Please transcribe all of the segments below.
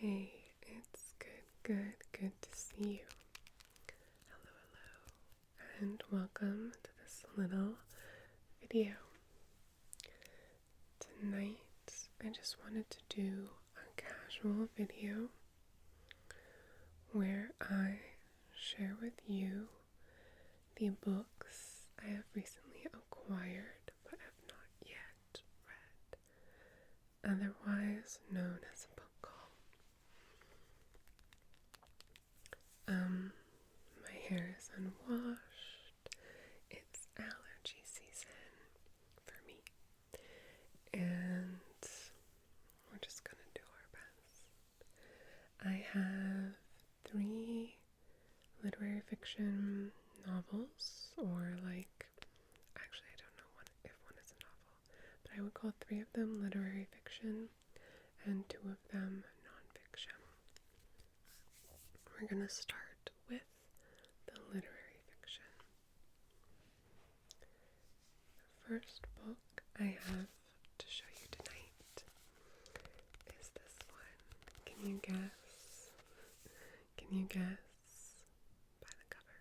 Hey, it's good to see you. Hello, and welcome to this little video. Tonight, I just wanted to do a casual video where I share with you the books I have recently acquired but have not yet read, otherwise known as a book haul. My hair is unwashed. It's allergy season for me. And we're just gonna do our best. I have 3 literary fiction novels, or actually I don't know if one is a novel, but I would call 3 of them literary fiction and 2 of them nonfiction. We're gonna start with the literary fiction. The first book I have to show you tonight is this one. Can you guess? By the cover?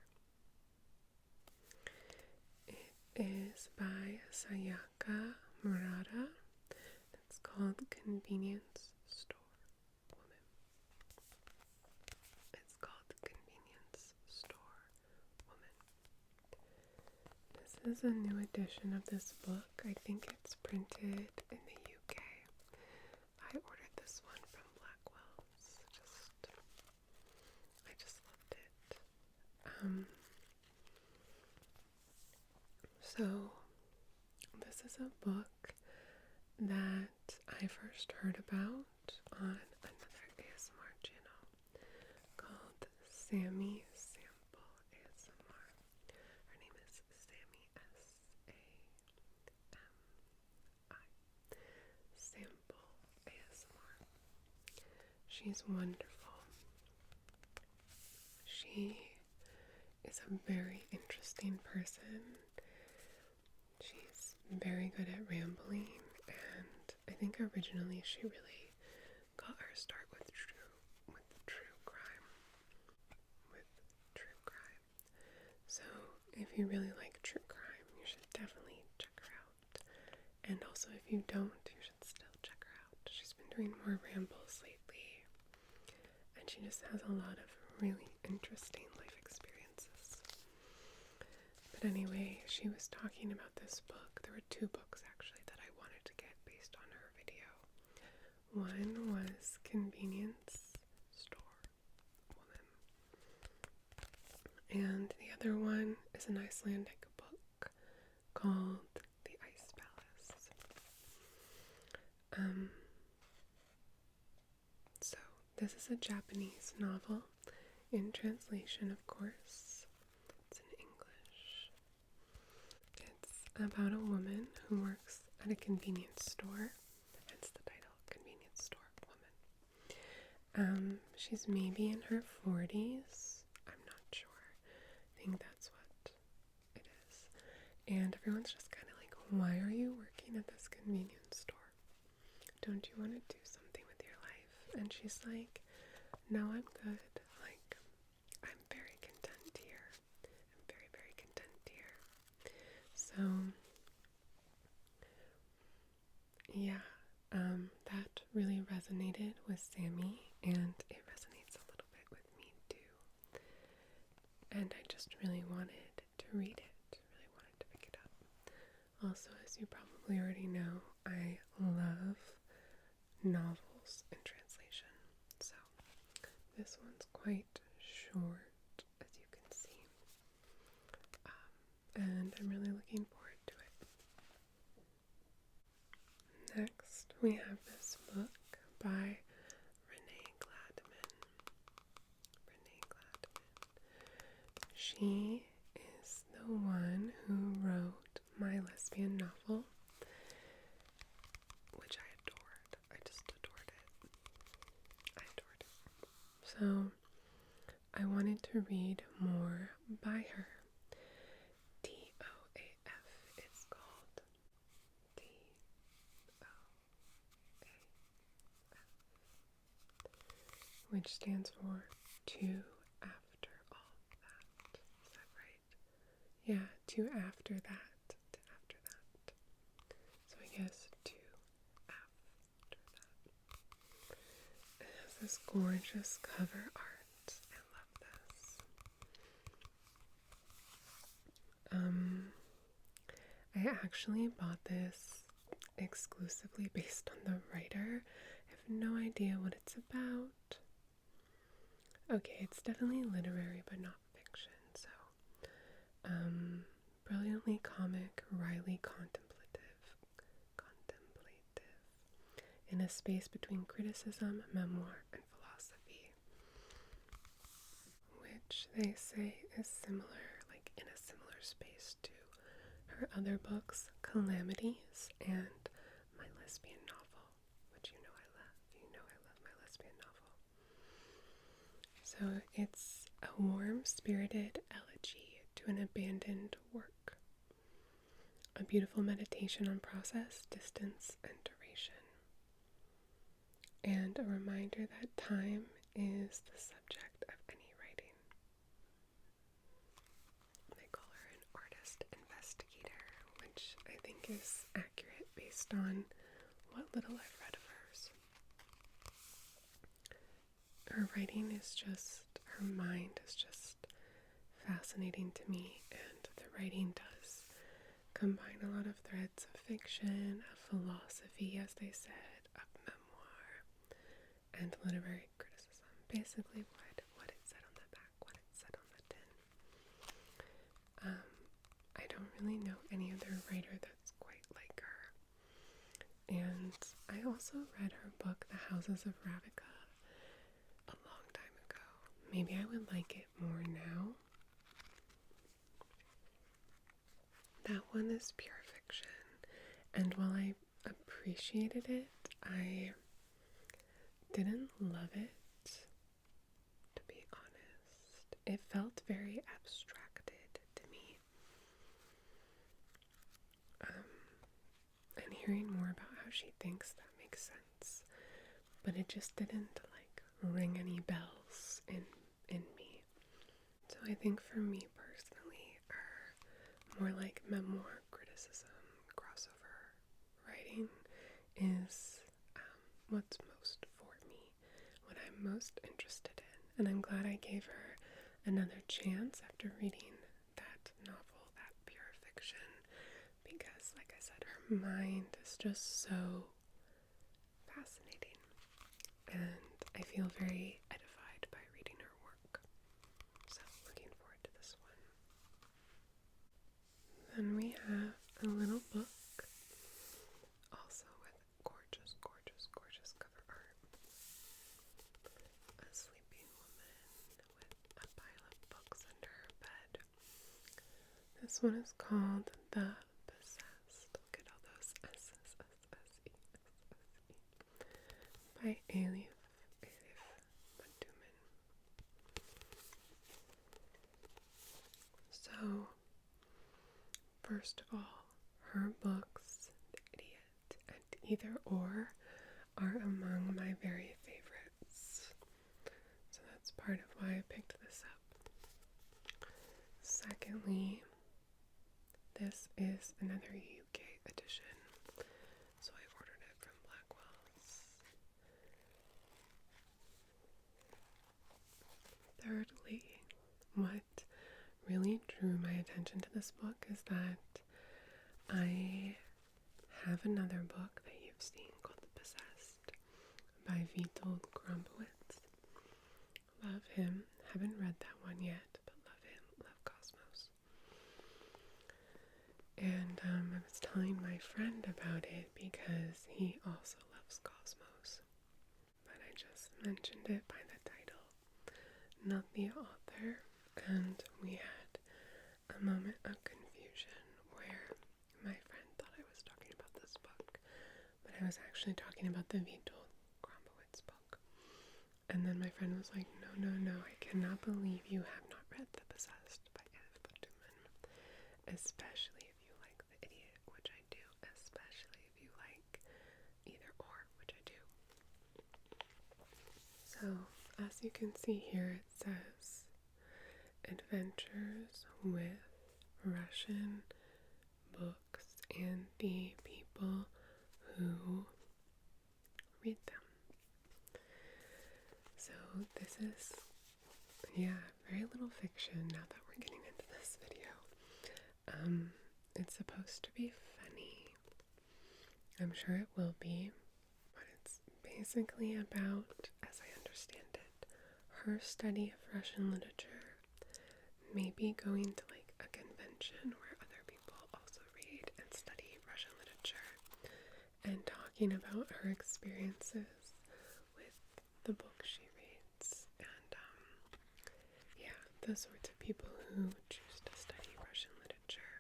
It is by Sayaka Murata. It's called Convenience Store Woman. It's called Convenience Store Woman. This is a new edition of this book. I think it's printed in the UK. I ordered this one from Blackwell's. I just loved it. So this is a book that I first heard about on another ASMR channel called Sami Sample ASMR. Her name is Sami, S-A-M-I. Sample ASMR. She's wonderful. She is a very interesting person. She's very good at rambling, and I think originally she really got her start with true crime. So if you really like true crime, you should definitely check her out. And also if you don't, you should still check her out. She's been doing more rambles lately, and she just has a lot of really interesting life experiences. But anyway, she was talking about this book. There were 2 books actually that I wanted to get based on her video. One was Convenience Store Woman, and the other one is an Icelandic book called The Ice Palace. So this is a Japanese novel, in translation of course. It's in English. It's about a woman who works at a convenience store, hence the title, Convenience Store Woman. She's maybe in her 40s, I'm not sure. I think that's what it is. And everyone's just kind of like, why are you working at this convenience store? Don't you want to do something with your life? And she's like, no, I'm good. I'm very content here. I'm very, very content here. So, yeah, that really resonated with Sami, and it resonates a little bit with me too. And I just really wanted to read it, really wanted to pick it up. Also, as you probably already know, I love novels in translation. So, this one's quite short, as you can see. And I'm really looking forward to it. Next, we have this book by Renee Gladman. She is the one who wrote my lesbian novel, which I adored. I just adored it. So I wanted to read more by her. TOAF it's called. TOAF. which stands for two after all that. Is that right? Yeah, two after that. After that. So I guess two after that. It has this gorgeous cover art. I love this. I actually bought this exclusively based on the writer. I have no idea what it's about. Okay, it's definitely literary but not fiction, so brilliantly comic, wryly contemplative, in a space between criticism, memoir, and philosophy, which they say is similar, like in a similar space to her other books, Calamities and my lesbian novel, which you know I love. You know I love my lesbian novel. So it's a warm-spirited elegy to an abandoned work, a beautiful meditation on process, distance, and duration, and a reminder that time is the subject of any writing. They call her an artist investigator, which I think is accurate based on what little I've read of hers. Her writing is just, her mind is just fascinating to me, and the writing does combine a lot of threads of fiction, of philosophy, as they said, of memoir, and literary criticism. Basically what it said on the back, what it said on the tin. I don't really know any other writer that's quite like her. And I also read her book, The Houses of Ravnica, a long time ago. Maybe I would like it more now. That one is pure fiction. And while I appreciated it, I didn't love it, to be honest. It felt very abstracted to me. And hearing more about how she thinks, that makes sense. But it just didn't, like, ring any bells in me. So I think for me personally, her more like memoir criticism, crossover writing is what's most for me, what I'm most interested in. And I'm glad I gave her another chance after reading that novel, that pure fiction, because, like I said, her mind is just so fascinating, and I feel very edified by reading her work. So, looking forward to this one. Then we have a little book, also with gorgeous, gorgeous, gorgeous cover art. A sleeping woman with a pile of books under her bed. This one is called The Possessed. Look at all those S's, S-S-E, S-S-E. By Elif Batuman. So, first of all, her books, The Idiot and Either Or, are among my very favorites. So that's part of why I picked this up. Secondly, this is another UK edition, so I ordered it from Blackwell's. Thirdly, what really drew my attention to this book is that I have another book that you've seen called The Possessed by Witold Grombowitz. Love him. Haven't read that one yet, but love him. Love Cosmos. And I was telling my friend about it because he also loves Cosmos. But I just mentioned it by the title, not the author. And we had a moment of confusion where my friend thought I was talking about this book, but I was actually talking about the Witold Grombowitz book. And then my friend was like, no, I cannot believe you have not read The Possessed by Elif Batuman, especially if you like The Idiot, which I do, especially if you like Either Or, which I do. So as you can see here, it says Adventures with Russian Books and the People Who Read Them. So this is, very little fiction now that we're getting into this video. It's supposed to be funny. I'm sure it will be, but it's basically about, as I understand it, her study of Russian literature, maybe going to like a convention where other people also read and study Russian literature, and talking about her experiences with the books she reads, and the sorts of people who choose to study Russian literature.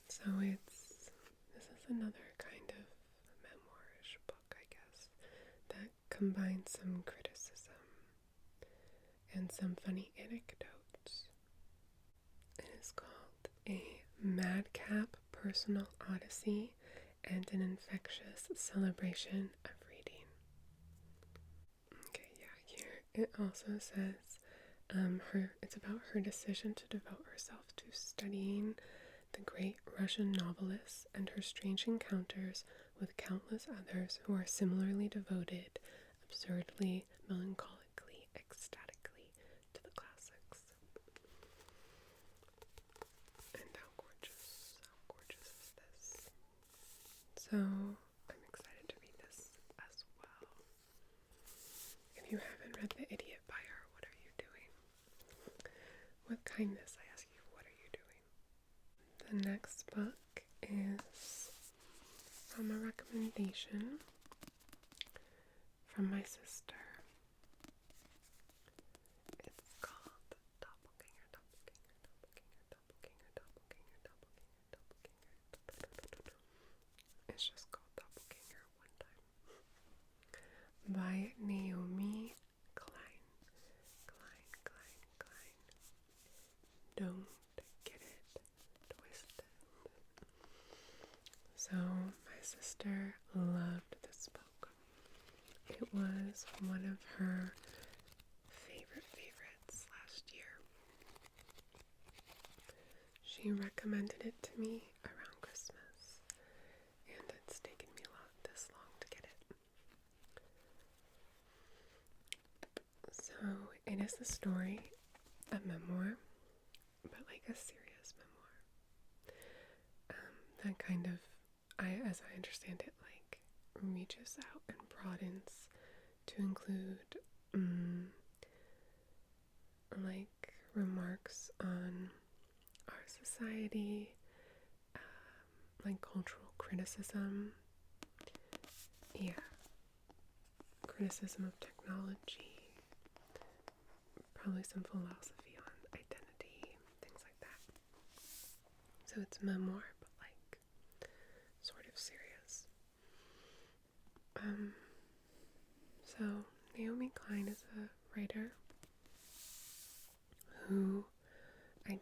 So this is another kind of memoirish book, I guess, that combines some criticism and some funny anecdotes. It is called A Madcap Personal Odyssey and an Infectious Celebration of Reading. Okay, here it also says it's about her decision to devote herself to studying the great Russian novelist and her strange encounters with countless others who are similarly devoted, absurdly, melancholically, ecstatically to the classics. And how gorgeous is this? So, I'm excited to read this as well. If you haven't read The Idiot by her, what are you doing? With kindness, I ask you, what are you doing? The next book is from a recommendation from my sister. It's called Doppelganger, Doppelganger, Doppelganger, Doppelganger, Doppelganger, Doppelganger. It's just called Doppelganger one time. By Naomi Klein. Don't get it twisted. So my sister loved this book. It was one of her favorites last year. She recommended it to me around Christmas, and it's taken me this long to get it. So it is the story, a memoir, but like a serious memoir. That kind of, as I understand it, like reaches out and broadens to include like remarks on our society, like cultural criticism, criticism of technology, probably some philosophy on identity, things like that. So it's memoir, but like sort of serious. So Naomi Klein is a writer who I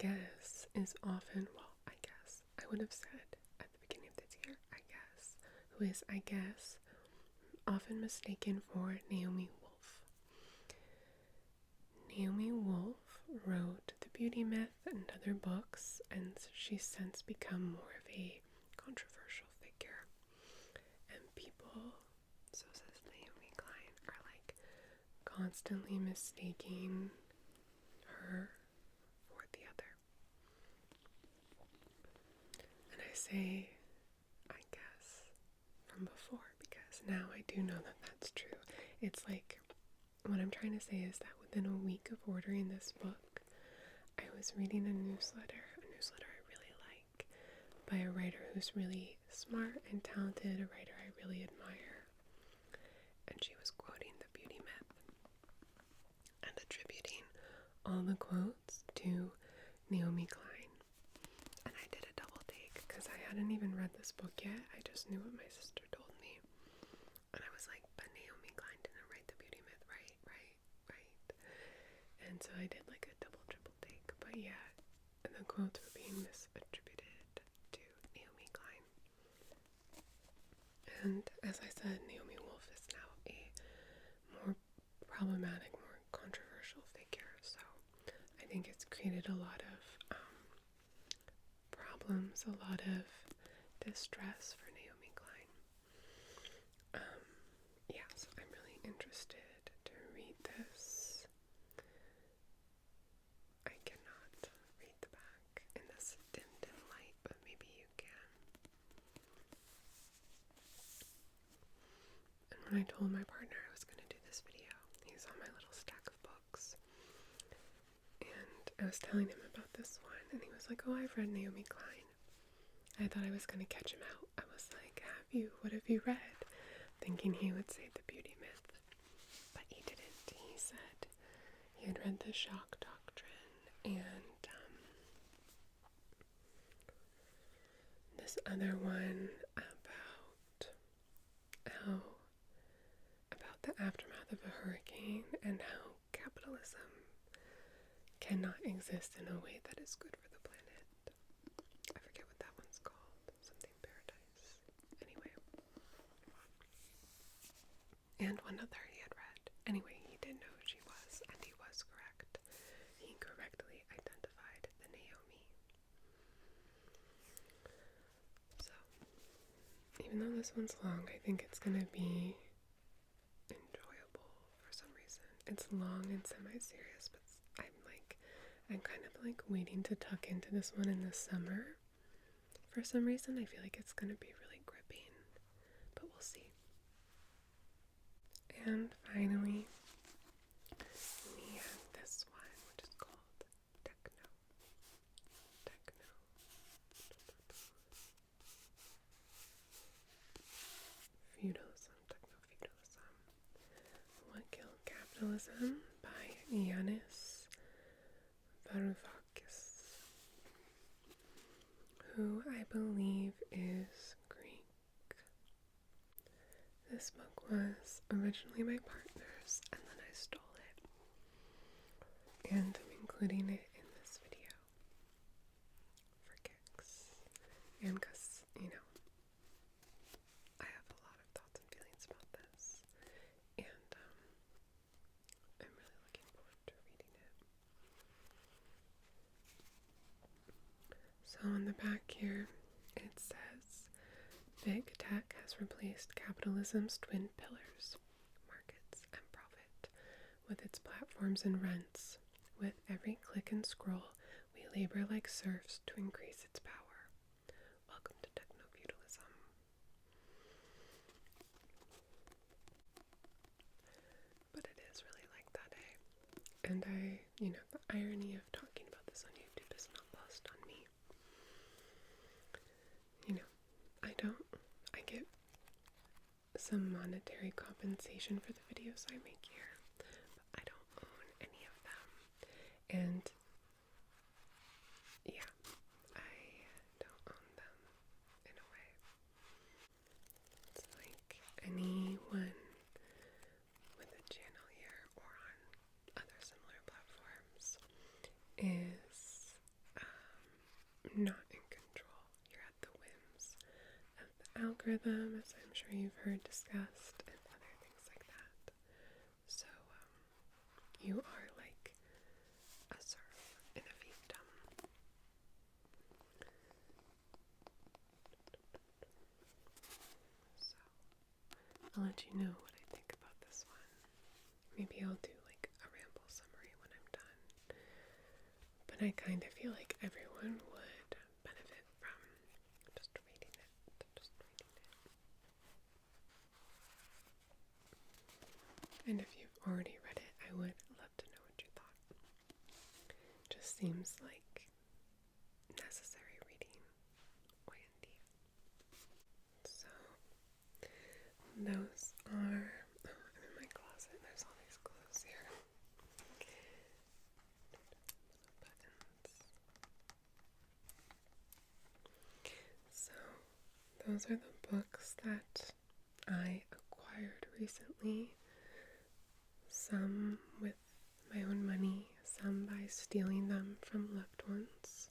would have said at the beginning of this year, who is, often mistaken for Naomi Wolf. Naomi Wolf wrote The Beauty Myth and other books, and she's since become more of a controversial figure. And people, so says Naomi Klein, are like constantly mistaking her for the other. And I say, I guess, from before, because now I do know that that's true. It's like, what I'm trying to say is that within a week of ordering this book, I was reading a newsletter I really like, by a writer who's really smart and talented, a writer I really admire. And she was quoting The Beauty Myth and attributing all the quotes to Naomi Klein. And I did a double take because I hadn't even read this book yet. I just knew what my sister told me. And I was like, but Naomi Klein didn't write The Beauty Myth, right? And so I did like a double, triple take. But yeah, the quotes were being misattributed to Naomi Klein. And as I said, Naomi Wolf is now a created a lot of problems, a lot of distress for Naomi Klein. Yeah, so I'm really interested to read this. I cannot read the back in this dim light, but maybe you can. And when I told my partner I was going to do this video, he saw my little stack of books, and I was telling him about this one, and he was like, oh, I've read Naomi Klein. I thought I was going to catch him out. I was like, have you? What have you read? Thinking he would say The Beauty Myth, but he didn't. He said he had read The Shock Doctrine and this other one about the aftermath of a hurricane and how capitalism cannot exist in a way that is good for the planet. I forget what that one's called. Something Paradise. Anyway. And one other he had read. Anyway, he did know who she was, and he was correct. He correctly identified the Naomi. So, even though this one's long, I think it's gonna be enjoyable for some reason. It's long and semi-serious, but I'm kind of like waiting to tuck into this one in the summer. For some reason, I feel like it's gonna be really gripping, but we'll see. And finally, we have this one, which is called Techno. Feudalism, Techno-Feudalism. What Killed Capitalism by Yanis Varoufakis, who I believe is Greek. This book was originally my partner's, and then I stole it. And I'm including it in this video for kicks. And because, I have a lot of thoughts and feelings about this. And I'm really looking forward to reading it. So on the back here, it says, Big Tech has replaced capitalism's twin pillars, markets and profit, with its platforms and rents. With every click and scroll, we labor like serfs to increase its power. Welcome to Techno-Feudalism. But it is really like that, eh? And the irony of talking about this on YouTube is not lost on me. I get some monetary compensation for the videos I make here, but I don't own any of them. And yeah, I don't own them in a way. It's like anyone with a channel here or on other similar platforms is not in control. You're at the whims of the algorithm, as I'm sure you've heard discussed, and other things like that. So you are like a serf in a fiefdom. So I'll let you know what I think about this one. Maybe I'll do like a ramble summary when I'm done. But I kind of feel like everyone would benefit from just reading it. And if you've already read it, I would love to know what you thought. Just seems like necessary reading. Y&D. So, those are... Oh, I'm in my closet. There's all these clothes here. Buttons. So, those are the books that I acquired recently. Some with my own money, some by stealing them from loved ones.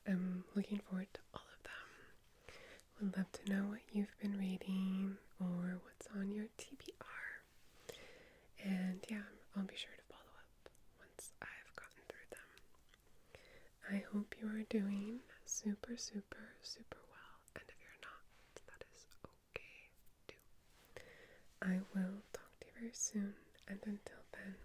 I'm looking forward to all of them. Would love to know what you've been reading or what's on your TBR. And yeah, I'll be sure to follow up once I hope you are doing super, super, super well. And if you're not, that is okay too. I will talk to you very soon. And until then,